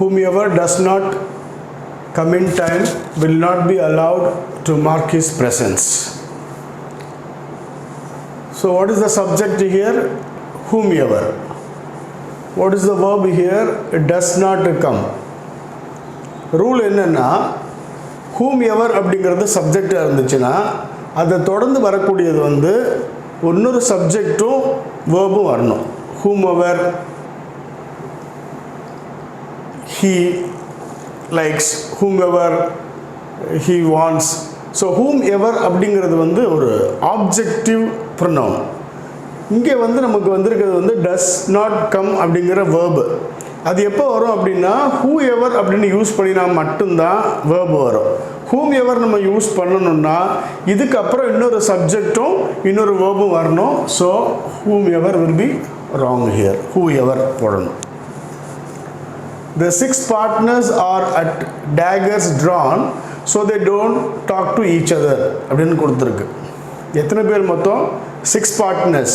whomever does not come in time will not be allowed to mark his presence. So what is the subject here? Whomever. What is the verb here? It does not come. Rule என்னன்னா whomever அப்படிங்கிறது சப்ஜெக்டாக இருந்துச்சுன்னா அதை தொடர்ந்து வரக்கூடியது வந்து இன்னொரு சப்ஜெக்டும் வேர்பும் வரணும். whomever he likes, whomever he wants. So whomever அப்படிங்கிறது வந்து ஒரு ஆப்ஜெக்டிவ் ப்ரொனவுன். இங்கே வந்து நமக்கு வந்திருக்கிறது வந்து டஸ் நாட் கம் அப்படிங்கிற வேர்பு. அது எப்போ வரும் அப்படின்னா whoever அப்படின்னு யூஸ் பண்ணினா மட்டும்தான் வேர்பு வரும். whomever நம்ம யூஸ் பண்ணணும்னா இதுக்கப்புறம் இன்னொரு சப்ஜெக்டும் இன்னொரு வேர்பும் வரணும். So whomever will be wrong here. whoever போடணும். The 6 partners are at daggers drawn so they don't talk to each other அப்படின்னு கொடுத்துருக்கு. எத்தனை பேர் மொத்தம்? 6 partners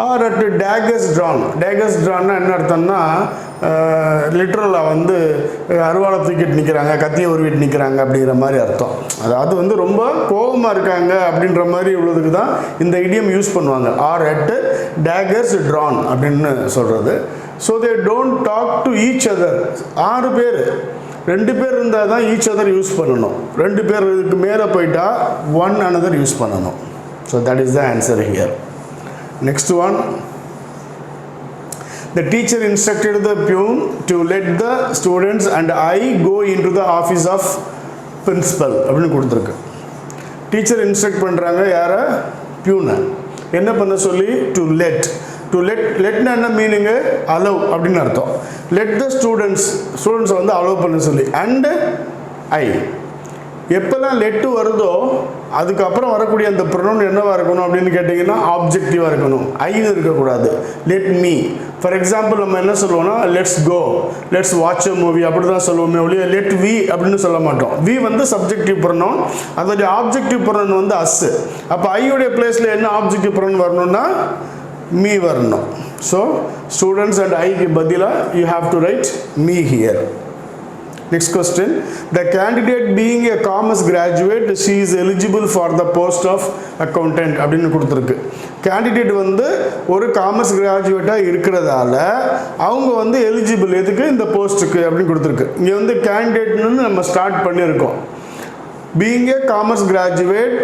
are at daggers drawn. daggers drawnனா என்ன அர்த்தம்னா லிட்ரலாக வந்து அருவாளை தூக்கிட்டு நிற்கிறாங்க, கத்தியை உருவிட்டு நிற்கிறாங்க அப்படிங்கிற மாதிரி அர்த்தம். அதாவது வந்து ரொம்ப கோபமாக இருக்காங்க அப்படின்ற மாதிரி உள்ளதுக்கு தான் இந்த இடியம் யூஸ் பண்ணுவாங்க. ஆர் அட் டேகர்ஸ் ட்ரான் அப்படின்னு சொல்கிறது. So they don't talk to each other. 6 பேர், 2 பேர் இருந்தால் தான் ஈச் அதர் யூஸ் பண்ணணும். 2 பேருக்கு மேலே போயிட்டா ஒன் அனதர் யூஸ் பண்ணணும். So that is the answer here. Next one, the teacher instructed the peon to let the students and I go into the office of principal அப்படின்னு கொடுத்துருக்கு. Teacher instruct பண்ணுறாங்க யாரை? பியூனை. என்ன பண்ண சொல்லி? To let. டு லெட்னா என்ன meaning? Allow அப்படின்னு அர்த்தம். லெட் த ஸ்டூடெண்ட்ஸை வந்து அலோவ் பண்ண சொல்லி. அண்டு ஐ. எப்போல்லாம் லெட்டு வருதோ அதுக்கப்புறம் வரக்கூடிய அந்த ப்ரொனவுன் என்னவாக இருக்கணும் அப்படின்னு கேட்டிங்கன்னா ஆப்ஜெக்டிவாக இருக்கணும். ஐன்னு இருக்கக்கூடாது. Let me. ஃபார் எக்ஸாம்பிள் நம்ம என்ன சொல்லுவோம்னா let's go, let's watch a movie அப்படி தான் சொல்லுவோமே ஒழிய லெட் வி அப்படின்னு சொல்ல மாட்டோம். வி வந்து சப்ஜெக்டிவ் ப்ரொனவுன், அதோடைய ஆப்ஜெக்டிவ் ப்ரொனவுன் வந்து அஸ். அப்போ ஐயோடைய பிளேஸில் என்ன ஆப்ஜெக்டிவ் ப்ரொனவுன் வரணும்னா மீ வரணும். ஸோ ஸ்டூடெண்ட்ஸ் அண்ட் ஐக்கு பதிலாக you have to right me here. Next question, the candidate being a commerce graduate, she is eligible for the post of accountant அப்படின்னு கொடுத்துருக்கு. கேண்டிடேட் வந்து ஒரு காமர்ஸ் கிராஜுவேட்டாக இருக்கிறதால அவங்க வந்து எலிஜிபிள் எதுக்கு? இந்த போஸ்ட்டுக்கு அப்படின்னு கொடுத்துருக்கு. இங்கே வந்து கேண்டிடேட்னு நம்ம ஸ்டார்ட் பண்ணியிருக்கோம். பீயிங் ஏ காமர்ஸ் கிராஜுவேட்,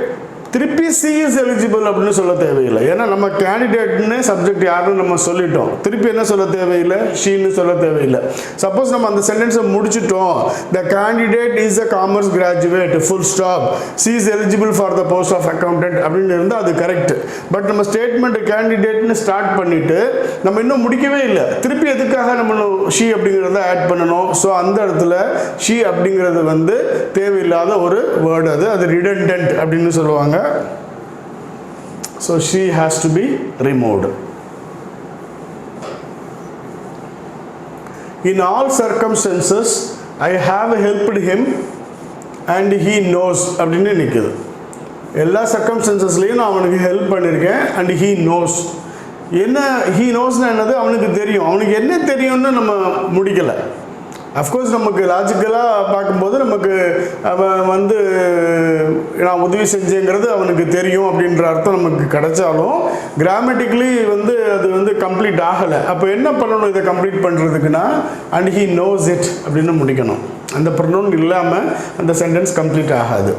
திருப்பி சி இஸ் எலிஜிபிள் அப்படின்னு சொல்ல தேவையில்லை. ஏன்னா நம்ம கேண்டிடேட்னு சப்ஜெக்ட் யாருன்னு நம்ம சொல்லிட்டோம். திருப்பி என்ன சொல்ல தேவையில்லை? ஷீன்னு சொல்ல தேவையில்லை. சப்போஸ் நம்ம அந்த சென்டென்ஸை முடிச்சிட்டோம், the candidate is a commerce graduate full stop, she is eligible for the post of accountant அப்படின்னு இருந்தால் அது கரெக்ட். பட் நம்ம ஸ்டேட்மெண்ட் கேண்டிடேட்னு ஸ்டார்ட் பண்ணிட்டு நம்ம இன்னும் முடிக்கவே இல்லை. திருப்பி எதுக்காக நம்ம ஷீ அப்படிங்கிறத ஆட் பண்ணணும். ஸோ அந்த இடத்துல ஷீ அப்படிங்கிறது வந்து தேவையில்லாத ஒரு வேர்டு. அது ரிடண்டன்ட் அப்படின்னு சொல்லுவாங்க. So she has to be removed. In all circumstances I have helped him and he knows அப்படின்னு நிற்குது. எல்லா சர்க்கம்ஸ்டன்சஸ்லையும் நான் அவனுக்கு ஹெல்ப் பண்ணியிருக்கேன். And he knows. என்ன he knows-னா என்னது? அவனுக்கு தெரியும். அவனுக்கு என்ன தெரியும்னு நம்ம முடிக்கலை. அஃப்கோர்ஸ் நமக்கு லாஜிக்கலாக பார்க்கும்போது நமக்கு அவன் வந்து நான் உதவி செஞ்சேங்கிறது அவனுக்கு தெரியும் அப்படின்ற அர்த்தம் நமக்கு கிடைச்சாலும் கிராமட்டிக்கலி வந்து அது வந்து கம்ப்ளீட் ஆகலை. அப்போ என்ன பண்ணணும் இதை கம்ப்ளீட் பண்ணுறதுக்குன்னா அண்ட் ஹீ நோஸ் இட் அப்படின்னு முடிக்கணும். அந்த ப்ரொனவுன் இல்லாமல் அந்த சென்டென்ஸ் கம்ப்ளீட் ஆகாது.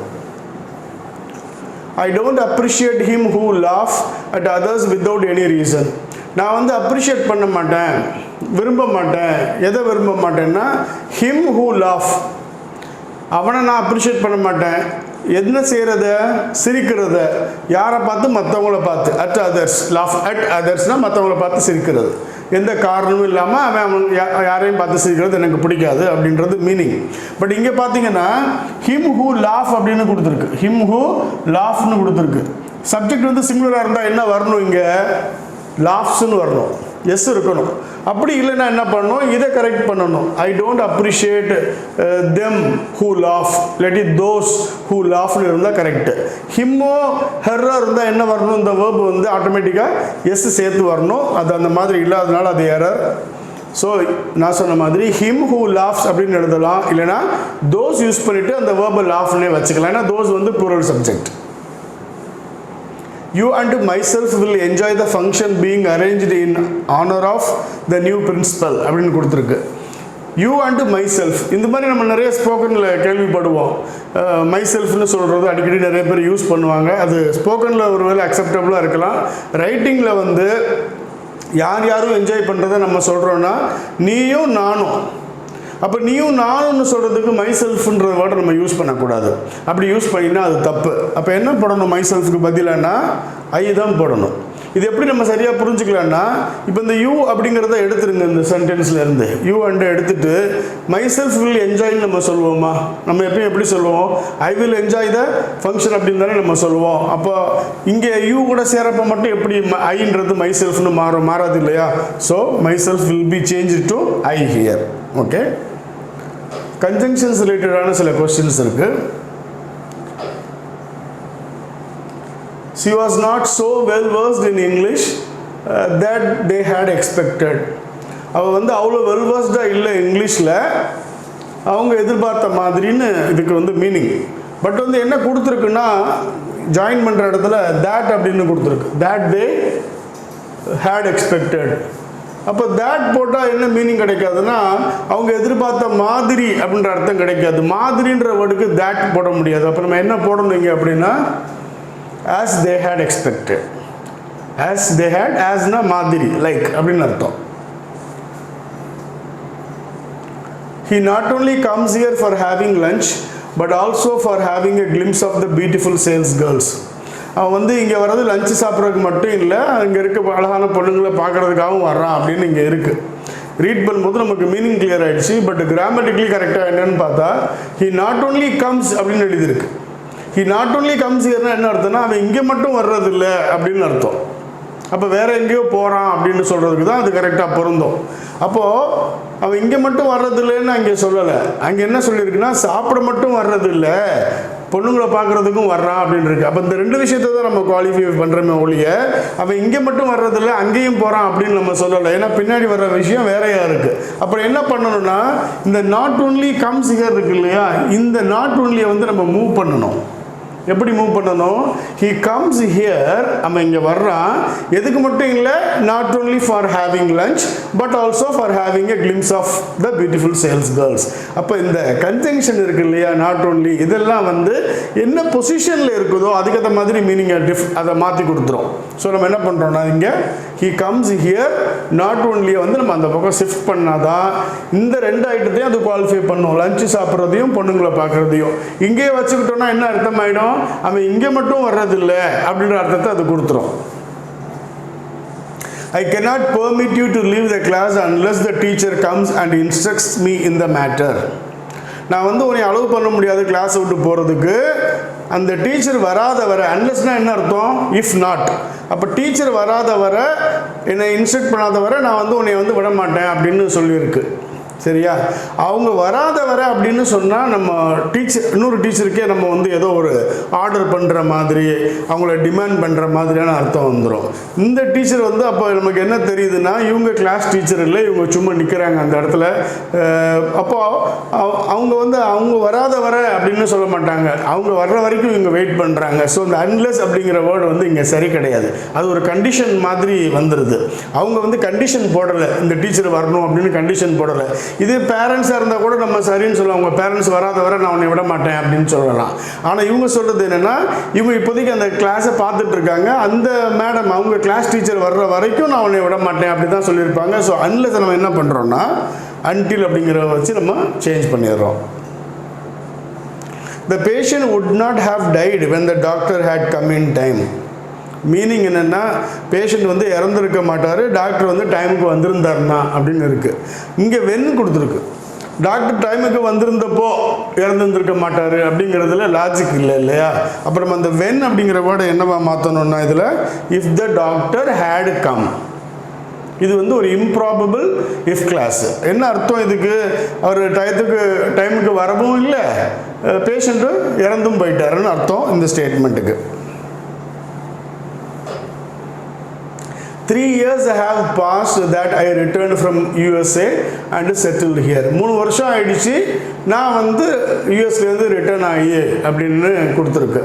I don't appreciate him who laugh at others without any reason. நான் வந்து அப்ரிஷியேட் பண்ண மாட்டேன், விரும்ப மாட்டேன். எதை விரும்ப மாட்டேன்னா ஹிம் ஹூ லாஃப், அவனை நான் அப்ரிஷியேட் பண்ண மாட்டேன். என்ன செய்கிறத? சிரிக்கிறத. யாரை பார்த்து? மற்றவங்கள பார்த்து. At others. லாஃப் அட் அதர்ஸ்னால் மற்றவங்கள பார்த்து சிரிக்கிறது. எந்த காரணமும் இல்லாமல் அவன் யாரையும் பார்த்து சிரிக்கிறது எனக்கு பிடிக்காது அப்படின்றது மீனிங். பட் இங்கே பார்த்தீங்கன்னா ஹிம் ஹூ லாஃப் அப்படின்னு கொடுத்துருக்கு. ஹிம் ஹூ லாஃப்னு கொடுத்துருக்கு. சப்ஜெக்ட் வந்து சிங்குலராக இருந்தால் என்ன வரணும்? இங்கே லாஃப்ஸ்ன்னு வரணும், எஸ் இருக்கணும். அப்படி இல்லைன்னா என்ன பண்ணணும்? இதை கரெக்ட் பண்ணணும். ஐ don't appreciate them who laugh, இல்லாட்டி தோஸ் ஹூ லாஃப்னு இருந்தால் கரெக்டு. ஹிம்மோ ஹெர்ரோ இருந்தால் என்ன வரணும்? இந்த வேர்பு வந்து ஆட்டோமேட்டிக்காக எஸ் சேர்த்து வரணும். அது அந்த மாதிரி இல்லாதனால அது எரர். ஸோ நான் சொன்ன மாதிரி ஹிம் ஹூ லாஃப்ஸ் அப்படின்னு எழுதலாம், இல்லைனா தோஸ் யூஸ் பண்ணிவிட்டு அந்த வேர்பை லாஃப்னே வச்சுக்கலாம். ஏன்னா தோஸ் வந்து plural subject. You and myself will enjoy the function being arranged in honor of the new principal அப்படின்னு கொடுத்துருக்கு. யூ அண்டு மை செல்ஃப், இந்த மாதிரி நம்ம நிறைய ஸ்போக்கனில் கேள்விப்படுவோம். மை செல்ஃப்னு சொல்கிறது அடிக்கடி நிறைய பேர் யூஸ் பண்ணுவாங்க. அது ஸ்போக்கனில் ஒரு வேளை அக்செப்டபுளாக இருக்கலாம். ரைட்டிங்கில் வந்து யார் யாரும் என்ஜாய் பண்ணுறதை நம்ம சொல்கிறோன்னா நீயும் நானும். அப்போ நீயும் நானும்னு சொல்கிறதுக்கு மை செல்ஃப்ன்ற வேர்டை நம்ம யூஸ் பண்ணக்கூடாது. அப்படி யூஸ் பண்ணினா அது தப்பு. அப்போ என்ன போடணும்? மை செல்ஃபுக்கு பதிலானா ஐ தான் போடணும். இது எப்படி நம்ம சரியாக புரிஞ்சுக்கலான்னா, இப்போ இந்த யூ அப்படிங்கிறத எடுத்துருங்க இந்த சென்டென்ஸ்லேருந்து. யூ அண்ட் எடுத்துட்டு மை செல்ஃப் வில் என்ஜாய்னு நம்ம சொல்லுவோமா? நம்ம எப்பயும் எப்படி சொல்லுவோம்? I will enjoy the function அப்படின்னு தானே நம்ம சொல்லுவோம். அப்போ இங்கே யூ கூட சேரப்போ மட்டும் எப்படி ஐன்றது மை செல்ஃப்னு மாறாது இல்லையா? So my self will be change to I here. Okay, conjunctions ரிலேட்டடான சில கொஸ்டின்ஸ் இருக்குது. She was not so well versed in English that they had expected. அவள் வந்து அவ்வளோ வெல் வேர்ஸ்டாக இல்லை இங்கிலீஷில், அவங்க எதிர்பார்த்த மாதிரின்னு இதுக்கு வந்து மீனிங். பட் வந்து என்ன கொடுத்துருக்குன்னா, ஜாயின் பண்ணுற இடத்துல தேட் அப்படின்னு கொடுத்துருக்கு. That they had expected. அப்போ தேட் போட்டால் என்ன மீனிங் கிடைக்காதுன்னா, அவங்க எதிர்பார்த்த மாதிரி அப்படின்ற அர்த்தம் கிடைக்காது. மாதிரின்ற வேர்டுக்கு தேட் போட முடியாது. அப்போ நம்ம என்ன போடணும் இங்கே அப்படின்னா, as they had expected. as they had, as na மாதிரி like அப்படின்னு அர்த்தம். He not only comes here for having lunch but also for having a glimpse of the beautiful sales girls. அவன் வந்து இங்கே வர்றது லஞ்சு சாப்பிட்றதுக்கு மட்டும் இல்லை, இங்கே இருக்க அழகான பொண்ணுங்களை பார்க்குறதுக்காகவும் வர்றான் அப்படின்னு இங்கே இருக்குது. ரீட் பண்ணும்போது நமக்கு மீனிங் கிளியர் ஆகிடுச்சு. பட் கிராமட்டிக்கலி கரெக்டாக என்னன்னு பார்த்தா, he not only comes அப்படின்னு எழுதியிருக்கு. he not only comes hereனா என்ன அர்த்தம்னா, அவன் இங்கே மட்டும் வர்றதில்ல அப்படின்னு அர்த்தம். அப்போ வேறு எங்கேயோ போகிறான் அப்படின்னு சொல்கிறதுக்கு தான் அது கரெக்டாக பொருந்தும். அப்போது அவன் இங்கே மட்டும் வர்றதில்லைன்னு அங்கே சொல்லலை. அங்கே என்ன சொல்லியிருக்குன்னா, சாப்பிட மட்டும் வர்றதில்லை, பொண்ணுங்களை பார்க்குறதுக்கும் வர்றான் அப்படின்னு இருக்கு. அப்போ இந்த ரெண்டு விஷயத்தை தான் நம்ம குவாலிஃபை பண்ணுறோமே ஒழிய, அவன் இங்கே மட்டும் வர்றதில்லை அங்கேயும் போகிறான் அப்படின்னு நம்ம சொல்லலை. ஏன்னா பின்னாடி வர்ற விஷயம் வேறையாக இருக்குது. அப்புறம் என்ன பண்ணணும்னா, இந்த நாட் ஒன்லி கம்ஸ் ஹியர் இருக்கு இல்லையா, இந்த நாட் ஒன்லியை வந்து நம்ம மூவ் பண்ணணும். எப்படி மூவ் பண்ணணும்? he comes here, அவன் இங்கே வர்றான். எதுக்கு மட்டும் இல்லை, not only for having lunch but also for having a glimpse of the beautiful sales girls. அப்போ இந்த கன்ஜங்ஷன் இருக்கு இல்லையா, not only, இதெல்லாம் வந்து என்ன பொசிஷனில் இருக்குதோ அதுக்கேற்ற மாதிரி மீனிங் அதை மாற்றி கொடுத்துரும். ஸோ நம்ம என்ன பண்ணுறோம்னா, இங்கே he comes here not only வந்து நம்ம அந்த பக்கம் ஷிஃப்ட் பண்ணாதான் இந்த ரெண்டு ஐட்டத்தையும் அது குவாலிஃபை பண்ணும். லஞ்சு சாப்பிட்றதையும் பொண்ணுங்களை பார்க்குறதையும் இங்கேயே வச்சுக்கிட்டோம்னா என்ன அர்த்தம் ஆகிடும்? அவன் இங்கே மட்டும் வர்றதில்லை அப்படின்ற அர்த்தத்தை அது கொடுத்துரும். I cannot permit you to leave the class unless the teacher comes and instructs me in the matter. நான் வந்து உன்னை அலோவ் பண்ண முடியாது கிளாஸ் விட்டு போகிறதுக்கு, அந்த டீச்சர் வராத வர. அன்லெஸ்னா என்ன அர்த்தம்? If not. அப்போ டீச்சர் வராத வர, என்னை இன்ஸ்ட்ரக்ட் பண்ணாத வர நான் வந்து உன்னை வந்து விட மாட்டேன் அப்படின்னு சொல்லியிருக்கு. சரியா? அவங்க வராத வர அப்படின்னு சொன்னால் நம்ம டீச்சர், இன்னொரு டீச்சருக்கே நம்ம வந்து ஏதோ ஒரு ஆர்டர் பண்ணுற மாதிரி, அவங்கள டிமாண்ட் பண்ணுற மாதிரியான அர்த்தம் வந்துடும். இந்த டீச்சர் வந்து அப்போ நமக்கு என்ன தெரியுதுன்னா, இவங்க கிளாஸ் டீச்சர் இல்லை, இவங்க சும்மா நிற்கிறாங்க அந்த இடத்துல. அப்போது அவங்க வந்து அவங்க வராத வர அப்படின்னு சொல்ல மாட்டாங்க, அவங்க வர்ற வரைக்கும் இவங்க வெயிட் பண்ணுறாங்க. ஸோ இந்த அன்லெஸ் அப்படிங்கிற வேர்டு வந்து இங்கே சரி கிடையாது. அது ஒரு கண்டிஷன் மாதிரி வந்துடுது. அவங்க வந்து கண்டிஷன் போடலை, இந்த டீச்சர் வரணும் அப்படின்னு கண்டிஷன் போடலை. இது பேரண்ட்ஸாக இருந்தால் கூட நம்ம சரின்னு சொல்லுவோம், உங்கள் பேரண்ட்ஸ் வராத வர நான் உன்னை விட மாட்டேன் அப்படின்னு சொல்லலாம். ஆனால் இவங்க சொல்கிறது என்னென்னா, இவங்க இப்போதைக்கு அந்த கிளாஸை பார்த்துட்டு இருக்காங்க, அந்த மேடம் அவங்க கிளாஸ் டீச்சர் வர்ற வரைக்கும் நான் உன்னை விட மாட்டேன் அப்படி தான் சொல்லியிருப்பாங்க. ஸோ அன்லெஸ் நம்ம என்ன பண்ணுறோன்னா, அன்டில் அப்படிங்கிறத வச்சு நம்ம சேஞ்ச் பண்ணிடுறோம். The patient would not have died when the doctor had come in time. Meaning என்னென்னா, பேஷண்ட் வந்து இறந்துருக்க மாட்டார், டாக்டர் வந்து டைமுக்கு வந்திருந்தாருன்னா அப்படின்னு இருக்குது. இங்கே வென் கொடுத்துருக்கு. டாக்டர் டைமுக்கு வந்திருந்தப்போ இறந்துருக்க மாட்டார் அப்படிங்கிறதுல லாஜிக் இல்லை இல்லையா? அப்புறம் அந்த வென் அப்படிங்கிற வேர்டை என்னவா மாற்றணும்னா, இதில் if the doctor had come. இது வந்து ஒரு இம்ப்ராபபிள் இஃப் கிளாஸ். என்ன அர்த்தம் இதுக்கு? அவர் டைமுக்கு வரவும் இல்லை, பேஷண்ட்டு இறந்தும் போயிட்டாருன்னு அர்த்தம் இந்த ஸ்டேட்மெண்ட்டுக்கு. 3 years have passed that I returned from USA and settled here. 3 வருஷம் ஆயிடுச்சு நான் வந்து யூஎஸ்லேருந்து ரிட்டர்ன் ஆகி அப்படின்னு கொடுத்துருக்கு.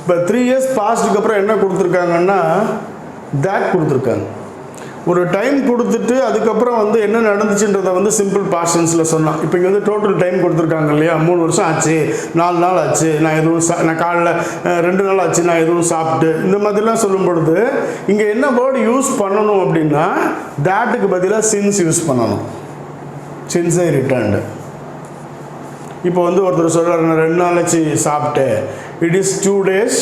இப்போ 3 years பாஸ்டுக்கு அப்புறம் என்ன கொடுத்துருக்காங்கன்னா that கொடுத்துருக்காங்க. ஒரு டைம் கொடுத்துட்டு அதுக்கப்புறம் வந்து என்ன நடந்துச்சுன்றதை வந்து சிம்பிள் பாஸ்ட் டென்ஸில் சொன்னான். இப்போ இங்கே வந்து டோட்டல் டைம் கொடுத்துருக்காங்க இல்லையா, 3 வருஷம் ஆச்சு, 4 நாள் ஆச்சு, நான் காலைல 2 நாள் ஆச்சு, நான் எதுவும் சாப்பிட்டு, இந்த மாதிரிலாம் சொல்லும் பொழுது இங்கே என்ன வேர்டு யூஸ் பண்ணணும் அப்படின்னா தேட்டுக்கு பதிலாக சின்ஸ் யூஸ் பண்ணணும். Since I returned. இப்போ வந்து ஒருத்தர் சொல்கிறார் நான் 2 நாள் ஆச்சு சாப்பிட்டேன், it is 2 days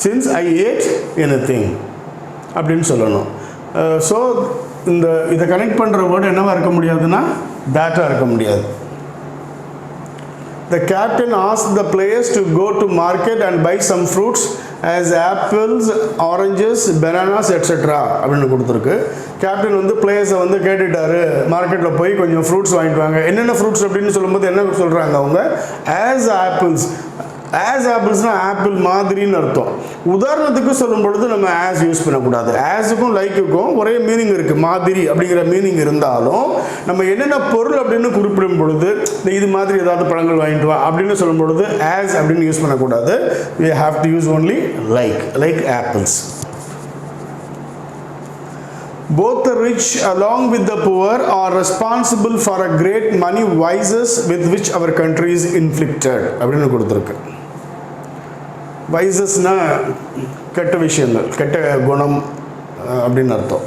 since I ate anything அப்படின்னு சொல்லணும். ஸோ இதை கனெக்ட் பண்ணுற வேர்டு என்னவா இருக்க முடியாதுன்னா தேட்டாக இருக்க முடியாது. The captain asked the players to go to market and buy some fruits as apples, oranges, bananas, etc. அப்படின்னு கொடுத்துருக்கு. கேப்டன் வந்து பிளேயர்ஸை வந்து கேட்டுட்டாரு, மார்க்கெட்டில் போய் கொஞ்சம் ஃப்ரூட்ஸ் வாங்கிட்டு வாங்க. என்னென்ன ஃப்ரூட்ஸ் அப்படின்னு சொல்லும்போது என்ன சொல்கிறாங்க அவங்க, ஆஸ் ஆப்பிள்ஸ். ஆஸ் ஆப்பிள்ஸ்னால் ஆப்பிள் மாதிரின்னு அர்த்தம். உதாரணத்துக்கு சொல்லும் பொழுது நம்ம ஆஸ் யூஸ் பண்ணக்கூடாது. ஆஸுக்கும் லைக்குக்கும் ஒரே மீனிங் இருக்குது, மாதிரி அப்படிங்கிற மீனிங் இருந்தாலும் நம்ம என்னென்ன பொருள் அப்படின்னு குறிப்பிடும் பொழுது இது மாதிரி ஏதாவது பழங்கள் வாங்கிட்டு வா அப்படின்னு சொல்லும் பொழுது ஆஸ் அப்படின்னு யூஸ் பண்ணக்கூடாது. we have to use only like apples. Both the rich along with the poor are responsible for a great money vices with which our country is inflicted அப்படின்னு கொடுத்துருக்கு. வைசஸ்னா கெட்ட விஷயங்கள், கெட்ட குணம் அப்படின்னு அர்த்தம்.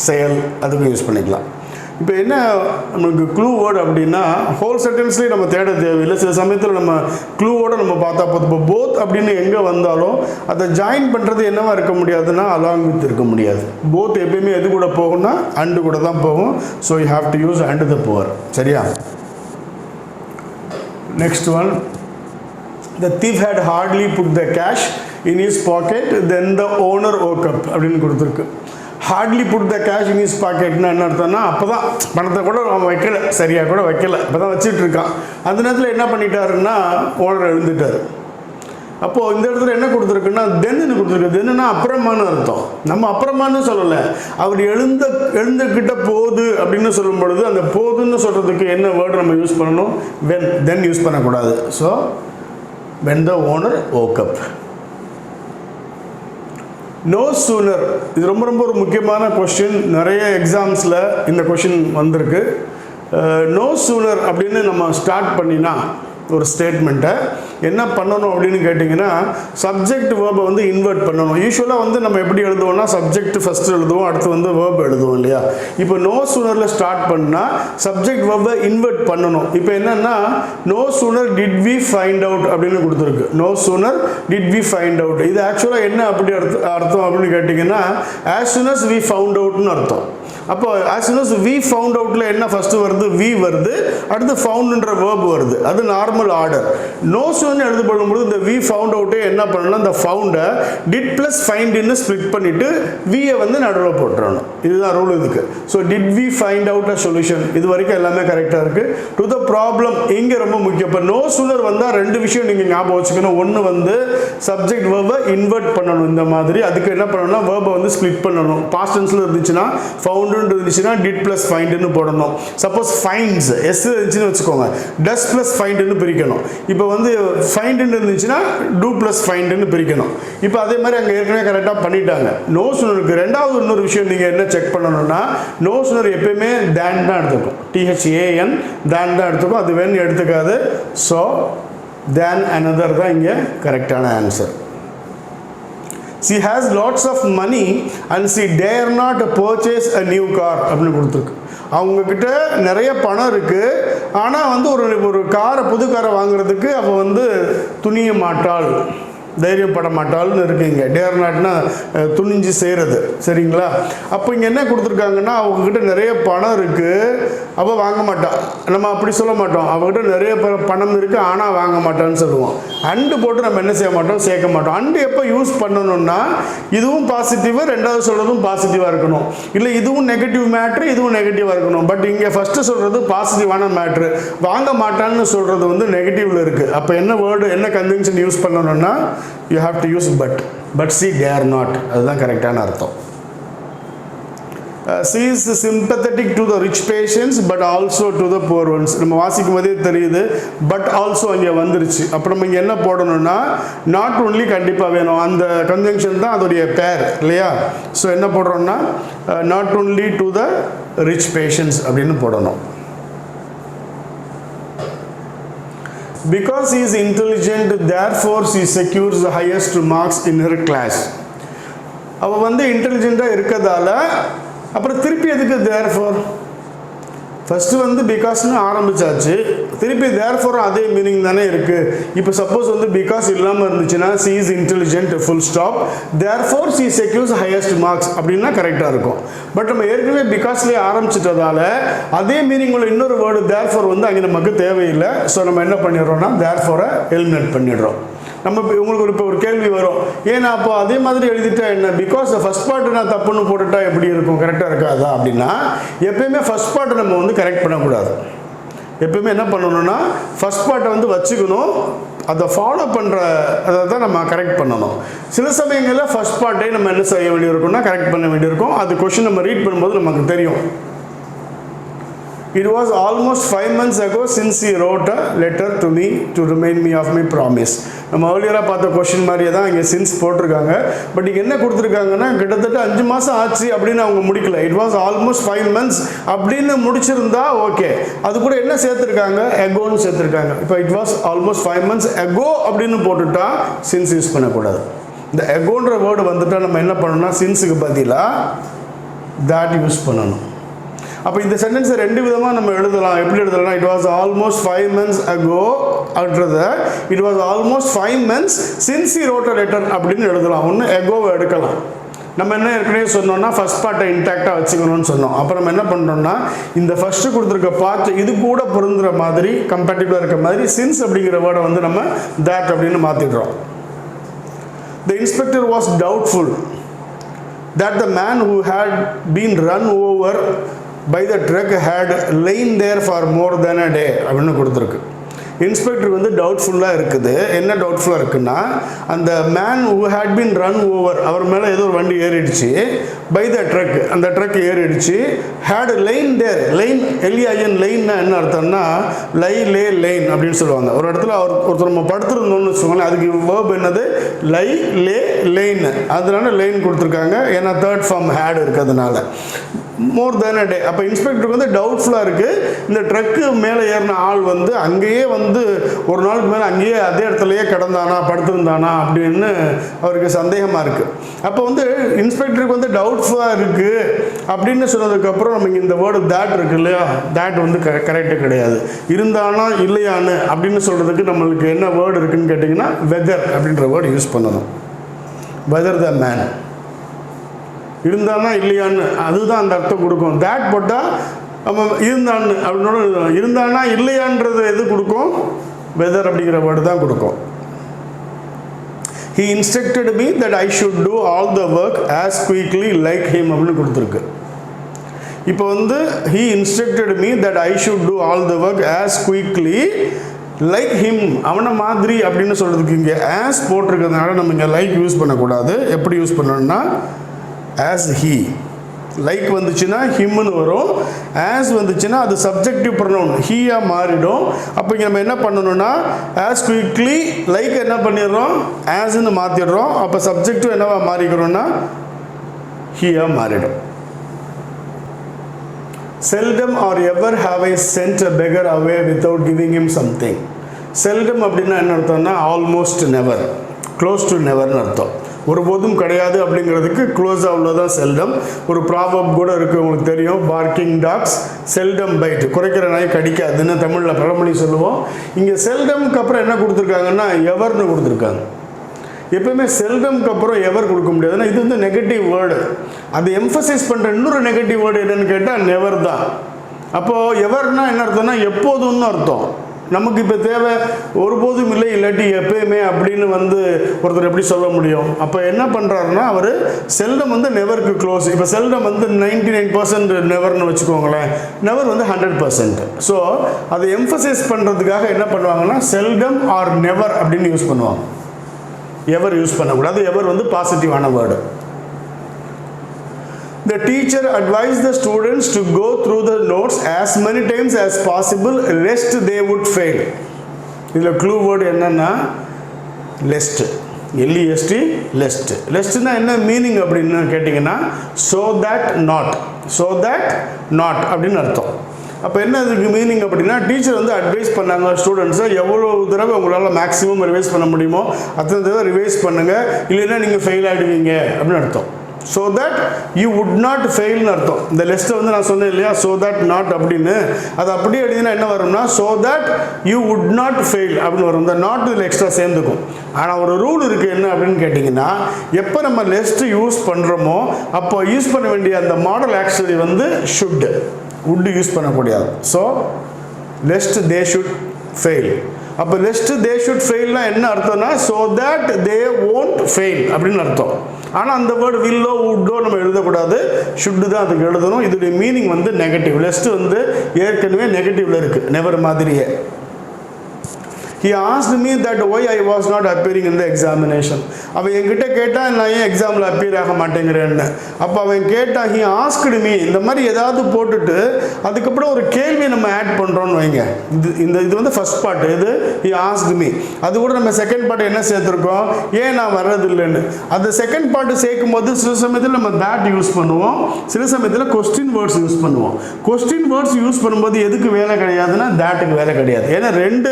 செயல் அதுக்கும் யூஸ் பண்ணிக்கலாம். இப்போ என்ன நமக்கு க்ளூ வேர்டு அப்படின்னா ஹோல் சென்டென்ஸ்லேயே நம்ம தேட தேவையில்லை. சில சமயத்தில் நம்ம க்ளூவோடு நம்ம பார்த்தா போதும். இப்போ போத் அப்படின்னு எங்கே வந்தாலும் அதை ஜாயின் பண்ணுறது என்னவா இருக்க முடியாதுன்னா அலாங் வித் இருக்க முடியாது. போத் எப்பயுமே எது கூட போகும்னா அண்டு கூட தான் போகும். So you have to use and the poor. சரியா? Next one, the thief had hardly put the cash in his pocket then the owner woke up அப்படின்னு கொடுத்துருக்கு. Hardly put the cash in his பாக்கெட்னா என்ன அர்த்தம்னா அப்போ தான் பணத்தை கூட அவன் வைக்கல, சரியாக கூட வைக்கல, அப்போ தான் வச்சுட்டு இருக்கான். அந்த நேரத்தில் என்ன பண்ணிட்டாருன்னா ஓனர் எழுந்துட்டார். அப்போது இந்த இடத்துல என்ன கொடுத்துருக்குன்னா தென்னு கொடுத்துருக்கு. தென்னுனா அப்புறமானு அர்த்தம். நம்ம அப்புறமானு சொல்லலை, அவர் எழுந்துக்கிட்ட போது அப்படின்னு சொல்லும் பொழுது அந்த போதுன்னு சொல்கிறதுக்கு என்ன வேர்டு நம்ம யூஸ் பண்ணணும், தென் யூஸ் பண்ணக்கூடாது. So when the owner woke up. No sooner, இது ரொம்ப ஒரு முக்கியமான கொஸ்டின். நிறைய எக்ஸாம்ஸில் இந்த கொஸ்டின் வந்திருக்கு. நோ சூனர் அப்படின்னு நம்ம ஸ்டார்ட் பண்ணினா ஒரு ஸ்டேட்மெண்ட்டை என்ன பண்ணணும் அப்படின்னு கேட்டிங்கன்னா சப்ஜெக்ட் வேர்பை வந்து இன்வெர்ட் பண்ணணும். யூஸ்வலாக வந்து நம்ம எப்படி எழுதுவோம்னா சப்ஜெக்ட் ஃபஸ்ட்டு எழுதுவோம், அடுத்து வந்து வேர்ப் எழுதுவோம் இல்லையா. இப்போ நோ சூனரில் ஸ்டார்ட் பண்ணால் சப்ஜெக்ட் வேர்பை இன்வெர்ட் பண்ணணும். இப்போ என்னென்னா no sooner did we find out அப்படின்னு கொடுத்துருக்கு. No sooner did we find out. இது ஆக்சுவலாக என்ன அப்படி அர்த்தம் அப்படின்னு கேட்டிங்கன்னா as soon as we found அவுட்னு அர்த்தம். அப்போ as soon as we found outல என்ன ஃபஸ்ட்டு வருது, we வருது, அடுத்து ஃபவுண்டுன்ற வேர்ப் வருது. அது நார்மல் ஆர்டர். நோ சூன் எழுதப்படும்போது இந்த we found அவுட்டே என்ன பண்ணணும்னா இந்த ஃபவுண்டை டிட் ப்ளஸ் ஃபைண்டுன்னு ஸ்ப்ளிட் பண்ணிவிட்டு வியை வந்து நடுவில் போட்டுறணும். இதுதான் ரூல் இதுக்கு. So did we find out a solution. இது வரைக்கும் எல்லாமே கரெக்டாக இருக்குது. டு த ப்ராப்ளம் இங்கே ரொம்ப முக்கியம். இப்போ நோ சூனர் வந்தால் 2 விஷயம் நீங்கள் ஞாபகம் வச்சுக்கணும். ஒன்று வந்து சப்ஜெக்ட் வேர்பை இன்வெர்ட் பண்ணணும் இந்த மாதிரி. அதுக்கு என்ன பண்ணணும்னா வேர்பை வந்து ஸ்ப்ளிட் பண்ணணும். பாஸ்ட் டென்ஸில் இருந்துச்சுன்னா ஃபவுண்டு இருந்துச்சுன்னா டிட் பிளஸ் ஃபைண்டுன்னு போடணும். சப்போஸ் ஃபைண்ட்ஸ் எஸ் இருந்துச்சுன்னு வச்சுக்கோங்க, டஸ் பிளஸ் ஃபைண்டுன்னு பிரிக்கணும். இப்போ வந்து ஃபைண்டுன்னு இருந்துச்சுன்னா டூ பிளஸ் ஃபைண்டுன்னு பிரிக்கணும். இப்போ அதே மாதிரி அங்கே ஏற்கனவே கரெக்டாக பண்ணிட்டாங்க. நோ சூனருக்கு ரெண்டாவது இன்னொரு விஷயம் நீங்கள் என்ன செக் பண்ணணும்னா நோ சூனர் எப்பயுமே தேன் தான் எடுத்துக்கும். THAN தேன் தான் எடுத்துக்கும், அது வென் எடுத்துக்காது. ஸோ தேன் another தான் இங்கே கரெக்டான answer. She has lots of money and she dare not purchase a new car அப்படின்னு கொடுத்துருக்கு. அவங்கக்கிட்ட நிறைய பணம் இருக்குது, ஆனால் வந்து ஒரு காரை புது காரை வாங்குறதுக்கு அவள் வந்து துணிய மாட்டாள், தைரியப்பட மாட்டாள்னு இருக்குங்க. டேர் நாட்னா துணிஞ்சு செய்கிறது. சரிங்களா? அப்போ இங்கே என்ன கொடுத்துருக்காங்கன்னா அவங்கக்கிட்ட நிறைய பணம் இருக்குது, அவள் வாங்க மாட்டாள். நம்ம அப்படி சொல்ல மாட்டோம். அவங்ககிட்ட நிறைய பணம் இருக்குது ஆனால் வாங்க மாட்டான்னு சொல்லுவோம். அண்டு போட்டு நம்ம என்ன செய்ய மாட்டோம், சேர்க்க மாட்டோம். அண்டு எப்போ யூஸ் பண்ணணும்னா இதுவும் பாசிட்டிவ், ரெண்டாவது சொல்கிறதும் பாசிட்டிவாக இருக்கணும். இல்லை இதுவும் நெகட்டிவ் மேட்ரு, இதுவும் நெகட்டிவாக இருக்கணும். பட் இங்கே ஃபஸ்ட்டு சொல்கிறது பாசிட்டிவான மேட்ரு, வாங்க மாட்டான்னு சொல்கிறது வந்து நெகட்டிவில் இருக்குது. அப்போ என்ன வேர்டு, என்ன கன்வென்ஷன் யூஸ் பண்ணணும்னா you have to use but she dare not. அதுதான் கரெக்டான அர்த்தம். she is sympathetic to the rich patients but also to the poor ones. நம்ம வாசிக்கும் போதே தெரியுது பட் ஆல்சோ அங்கே வந்துருச்சு. அப்புறம் நம்ம இங்கே என்ன போடணும்னா நாட் ஒன்லி கண்டிப்பாக வேணும், அந்த கன்ஜங்ஷன் தான் அதோடைய பேர் இல்லையா. ஸோ என்ன போடுறோம்னா not only to the rich patients அப்படின்னு போடணும். Because he is intelligent, therefore she secures the highest marks in her class. அவள் வந்து இன்டெலிஜென்ட்டாக இருக்கிறதால அப்புறம் திருப்பி எதுக்கு therefore? ஃபஸ்ட்டு வந்து பிகாஸ்னு ஆரம்பித்தாச்சு, திருப்பி தேர்ஃபோர் அதே மீனிங் தானே இருக்குது. இப்போ சப்போஸ் வந்து பிகாஸ் இல்லாமல் இருந்துச்சுன்னா she is intelligent full stop, therefore she secures highest marks அப்படின்னா கரெக்டாக இருக்கும். பட் நம்ம ஏற்கனவே பிகாஸ்லேயே ஆரம்பிச்சிட்டதால அதே மீனிங் உள்ள இன்னொரு வேர்டு தேர்ஃபோர் வந்து அங்கே நமக்கு தேவையில்லை. ஸோ நம்ம என்ன பண்ணிடுறோம்னா தேர்ஃபோரை எலிமினேட் பண்ணிடுறோம். நம்ம உங்களுக்கு இப்போ ஒரு கேள்வி வரும், ஏன்னா அப்போ அதே மாதிரி எழுதிட்டா என்ன, பிகாஸ் ஃபஸ்ட் பார்ட்டு நான் தப்புன்னு போட்டுட்டா எப்படி இருக்கும், கரெக்டாக இருக்காதா அப்படின்னா எப்பயுமே ஃபஸ்ட் பார்ட்டை நம்ம வந்து கரெக்ட் பண்ணக்கூடாது. எப்பயுமே என்ன பண்ணணும்னா ஃபஸ்ட் பார்ட்டை வந்து வச்சுக்கணும், அதை ஃபாலோ பண்ணுற அதை தான் நம்ம கரெக்ட் பண்ணணும். சில சமயங்களில் ஃபஸ்ட் பார்ட்டை நம்ம என்ன செய்ய வேண்டியிருக்கும்னா கரெக்ட் பண்ண வேண்டியிருக்கும். அது கொஷின் நம்ம ரீட் பண்ணும்போது நமக்கு தெரியும். It was almost 5 months ago since he wrote a letter to me to remind me of my promise. நம்ம ஏர்லியராக பார்த்த கொஷின் மாதிரியே தான் இங்கே சின்ஸ் போட்டிருக்காங்க. பட் இங்கே என்ன கொடுத்துருக்காங்கன்னா கிட்டத்தட்ட 5 மாதம் ஆச்சு அப்படின்னு அவங்க முடிக்கல. இட் வாஸ் ஆல்மோஸ்ட் 5 months அப்படின்னு முடிச்சிருந்தா ஓகே. அது கூட என்ன சேர்த்துருக்காங்க, எகோன்னு சேர்த்துருக்காங்க. இப்போ it was almost 5 months ago அப்படின்னு போட்டுட்டா சின்ஸ் யூஸ் பண்ணக்கூடாது. இந்த எகோன்ற வேர்டு வந்துட்டால் நம்ம என்ன பண்ணணும்னா சின்ஸுக்கு பதிலாக that யூஸ் பண்ணணும். அப்போ இந்த சென்டென்ஸை ரெண்டு விதமாக நம்ம எழுதலாம். எப்படி எழுதலாம்னா it was almost 5 months ago அடுத்தது it was almost 5 months since he wrote a letter அப்படின்னு எழுதலாம். ஒன்று எகோவை எடுக்கலாம். நம்ம என்ன ஏற்கனவே சொன்னோம்னா ஃபஸ்ட் பார்ட்டை இன்டாக்டாக வச்சுக்கணும்னு சொன்னோம். அப்புறம் நம்ம என்ன பண்ணுறோம்னா இந்த ஃபஸ்ட்டு கொடுத்துருக்க பார்ட் இது கூட பொருந்துற மாதிரி கம்பேட்டிபிளாக இருக்க மாதிரி சின்ஸ் அப்படிங்கிற வேர்டை வந்து நம்ம that அப்படின்னு மாற்றிடுறோம். The inspector was doubtful that the man who had been run over by the truck had lain there for more than a day அப்படின்னு கொடுத்துருக்கு. இன்ஸ்பெக்டர் வந்து டவுட்ஃபுல்லாக இருக்குது. என்ன டவுட்ஃபுல்லாக இருக்குன்னா அந்த man who had been run over அவர் மேலே ஏதோ ஒரு வண்டி ஏறிடுச்சு. பை த ட்ரக் அந்த ட்ரக் ஏறிடுச்சு. Had lain there lain L E I N லைன்னா என்ன அர்த்தம்னா லை லே லைன் அப்படின்னு சொல்லுவாங்க. ஒரு இடத்துல ஒருத்தர் நம்ம படுத்துருந்தோம்னு வச்சுக்கோங்களேன், அதுக்கு வேர்ப் என்னது லை லே லைன், அதனால லைன் கொடுத்துருக்காங்க. ஏன்னா தேர்ட் ஃபார்ம் ஹேட் இருக்கிறதுனால மோர் தேன் அ டே. அப்போ இன்ஸ்பெக்டருக்கு வந்து டவுட்ஃபுல்லாக இருக்குது. இந்த ட்ரக்கு மேலே ஏறின ஆள் வந்து அங்கேயே வந்து ஒரு நாளுக்கு மேலே அங்கேயே அதே இடத்துலையே கிடந்தானா படுத்திருந்தானா அப்படின்னு அவருக்கு சந்தேகமாக இருக்குது. அப்போ வந்து இன்ஸ்பெக்டருக்கு வந்து டவுட்ஃபுல்லாக இருக்குது அப்படின்னு சொன்னதுக்கப்புறம் நமக்கு இந்த வேர்டு தேட் இருக்கு இல்லையா, தேட் வந்து கரெக்டு கிடையாது. இருந்தானா இல்லையான்னு அப்படின்னு சொல்கிறதுக்கு நம்மளுக்கு என்ன வேர்டு இருக்குதுன்னு கேட்டிங்கன்னா வெதர் அப்படின்ற வேர்டு யூஸ் பண்ணணும். வெதர் த மேன் இருந்தானா இல்லையான்னு அதுதான் அந்த அர்த்தம் கொடுக்கும். தேட் போட்டால் நம்ம இருந்தான்னு அப்படின்னோட இருந்தானா இல்லையான்றது எது கொடுக்கும், வெதர் அப்படிங்கிற வேர்டு தான் கொடுக்கும். He instructed me that I should do all the work as quickly like him அப்படின்னு கொடுத்துருக்கு. இப்போ வந்து he instructed me that I should do all the work as quickly like him அவனை மாதிரி அப்படின்னு சொல்கிறதுக்கு இங்கே as போட்டிருக்கிறதுனால நம்ம இங்கே லைக் யூஸ் பண்ணக்கூடாது. எப்படி யூஸ் பண்ணணும்னா as he. லைக் வந்துச்சுன்னா ஹிம்னு வரும், as வந்துச்சுன்னா அது சப்ஜெக்டிவ் ப்ரொனவுன் ஹீயா மாறிடும். அப்போ இங்கே நம்ம என்ன பண்ணணும்னா as quickly லைக் என்ன பண்ணிடுறோம் asன்னு மாற்றிடுறோம். அப்போ சப்ஜெக்டிவ் என்னவா மாறிக்கிறோம்னா ஹீயா மாறிடும். seldom or ever have I sent a beggar away without giving him something. seldom அப்படின்னா என்ன அர்த்தம்னா ஆல்மோஸ்ட் நெவர், க்ளோஸ் டு நெவர்னு அர்த்தம். ஒருபோதும் கிடையாது அப்படிங்கிறதுக்கு க்ளோஸாக உள்ளதான் செல்டம். ஒரு ப்ராபப் கூட இருக்குது உங்களுக்கு தெரியும், பார்க்கிங் டாக்ஸ் செல்டம் பைட், குறைக்கிற நாய் கடிக்காதுன்னு தமிழில் பழமொழி சொல்லுவோம். இங்கே செல்டம்க்கு அப்புறம் என்ன கொடுத்துருக்காங்கன்னா எவர்னு கொடுத்துருக்காங்க. எப்பவுமே செல்டம்க்கு அப்புறம் எவர் கொடுக்க முடியாதுன்னா இது வந்து நெகட்டிவ் வேர்டு. அதை எம்ஃபசைஸ் பண்ணுற இன்னொரு நெகட்டிவ் வேர்டு என்னன்னு கேட்டால் நெவர் தான். அப்போது எவர்னா என்ன அர்த்தம்னா எப்போதும்னு அர்த்தம். நமக்கு இப்போ தேவை ஒருபோதும் இல்லை இல்லாட்டி எப்பயுமே அப்படின்னு வந்து ஒருத்தர் எப்படி சொல்ல முடியும். அப்போ என்ன பண்ணுறாருன்னா அவர் செல்டம் வந்து நெவருக்கு க்ளோஸ். இப்போ செல்டம் வந்து 99% நெவர்னு வச்சுக்கோங்களேன், நெவர் வந்து 100%. ஸோ அதை எம்ஃபசைஸ் பண்ணுறதுக்காக என்ன பண்ணுவாங்கன்னா செல்டம் ஆர் நெவர் அப்படின்னு யூஸ் பண்ணுவாங்க. எவர் யூஸ் பண்ணக்கூடாது. எவர் வந்து பாசிட்டிவான word. The teacher advised the students to go through the notes as many times as possible, lest they would fail. இதுல க்ளூ வேர்டு என்னன்னா lest. LEST, lest. Lestனா என்ன மீனிங் அப்படின்னு கேட்டிங்கன்னா so that not அப்படின்னு அர்த்தம். அப்போ என்ன இதுக்கு மீனிங் அப்படின்னா டீச்சர் வந்து அட்வைஸ் பண்ணாங்க ஸ்டூடெண்ட்ஸை எவ்வளோ தடவை உங்களால் மேக்ஸிமம் ரிவைஸ் பண்ண முடியுமோ அத்தனை தடவை ரிவைஸ் பண்ணுங்கள், இல்லைன்னா நீங்கள் ஃபெயில் ஆகிடுவீங்க அப்படின்னு அர்த்தம். So that you would not ஃபெயில்னு அர்த்தம். இந்த லிஸ்ட்டை வந்து நான் சொன்னேன் இல்லையா, ஸோ தட் நாட் அப்படின்னு, அது அப்படியே எழுதினா என்ன வரும்னா so that you would not fail அப்படின்னு வரும். இந்த நாட் இதில் எக்ஸ்ட்ரா சேர்ந்துக்கும். ஆனால் ஒரு ரூல் இருக்குது என்ன அப்படின்னு கேட்டிங்கன்னா, எப்போ நம்ம லிஸ்ட்டு யூஸ் பண்ணுறோமோ அப்போ யூஸ் பண்ண வேண்டிய அந்த மாடல் ஆக்சுவலி வந்து ஷுட், வுட் யூஸ் பண்ணக்கூடாது. So lest they should fail. அப்போ லெஸ்ட் தே ஷுட் ஃபெயில்னா என்ன அர்த்தம்னா so that they won't fail அப்படின்னு அர்த்தம். ஆனால் அந்த வேர்டு வில்லோ வுட்டோ நம்ம எழுதக்கூடாது, ஷுட்டு தான் அதுக்கு எழுதணும். இதோடைய மீனிங் வந்து நெகட்டிவ். லெஸ்ட் வந்து ஏற்கனவே நெகட்டிவ்ல இருக்கு, நெவர் மாதிரியே. He asked me that why I was not appearing in the examination. அவன் என்கிட்ட கேட்டான் நான் ஏன் எக்ஸாமில் அப்பியர் ஆக மாட்டேங்கிறேன்னு. அப்போ அவன் கேட்டான், he asked me, இந்த மாதிரி ஏதாவது போட்டுட்டு அதுக்கப்புறம் ஒரு கேள்வியை நம்ம ஆட் பண்ணுறோன்னு வைங்க. இது வந்து ஃபர்ஸ்ட் பார்ட். இது he asked me. அது கூட நம்ம செகண்ட் பார்ட் என்ன சேர்த்துருக்கோம், ஏன் நான் வர்றதில்லைன்னு. அந்த செகண்ட் பார்ட்டு சேர்க்கும் போது சில சமயத்தில் நம்ம that யூஸ் பண்ணுவோம், சில சமயத்தில் கொஸ்டின் வேர்ட்ஸ் யூஸ் பண்ணுவோம். கொஸ்டின் வேர்ட்ஸ் யூஸ் பண்ணும்போது எதுக்கு வேலை கிடையாதுன்னா thatக்கு வேலை கிடையாது. ஏன்னா ரெண்டு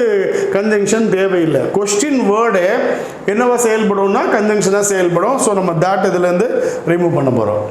கன்ஜங்ஷன் தேவையில்லை. கொஸ்டின் வேர்டே என்னவா செயல்படும்னா கன்ஜங்ஷனாக செயல்படும். ஸோ நம்ம that இதுலேருந்து ரிமூவ் பண்ண போகிறோம்.